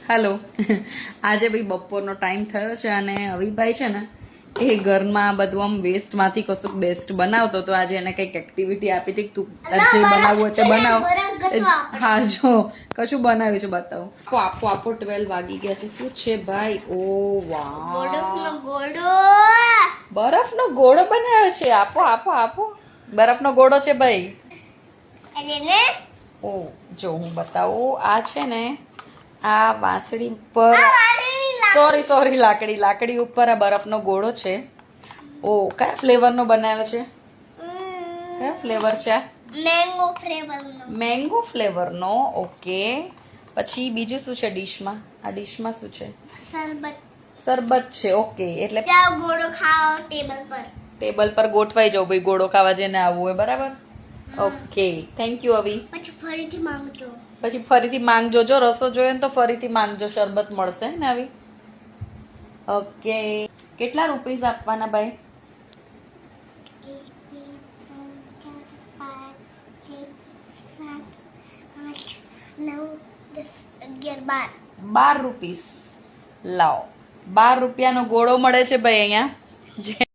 hello આજે ભાઈ બપોરનો ટાઈમ થયો છે અને અવિભાઈ છે ને એ ઘરમાં બધું આમ વેસ્ટમાંથી કશુંક બેસ્ટ બનાવતો તો આજે એને કંઈક એક્ટિવિટી આપી હતી તું જે બનાવવું છે બનાવ હા જો કશું બનાવ્યું છે બતાવો આપો આપો 12 વાગી ગયા છે શું છે ભાઈ ઓ વાહ બરફનો ગોળો બનાવ્યો છે આપો આપો આપો બરફનો ગોળો છે ભાઈ ઓ જો હું બતાવું આ છે ને આ વાંસળી ઉપર સોરી લાકડી ઉપર આ બરફનો ગોળો છે ઓ કયા ફ્લેવરનો બનાવ્યો છે કયા ફ્લેવર છે મેંગો ફ્લેવરનો ઓકે પછી બીજું શું છે ડીશમાં આ ડીશમાં શું છે શરબત છે ઓકે એટલે ગોળો ખાઓ ટેબલ પર ટેબલ પર ગોઠવાઈ જાવ ભાઈ ગોળો ખાવા જેને આવવું હોય બરાબર ઓકે થેન્ક યુ અવી પછી ફરીથી માંગજો પછી ફરીથી માંગજો જો રસો જોઈએ ને તો ફરીથી માંગજો શરબત મળશે ને આવી ઓકે કેટલા રૂપીસ આપવાના ભાઈ 12 રૂપીસ લાવો 12 રૂપિયાનો ગોળો મળે છે ભાઈ અહીંયા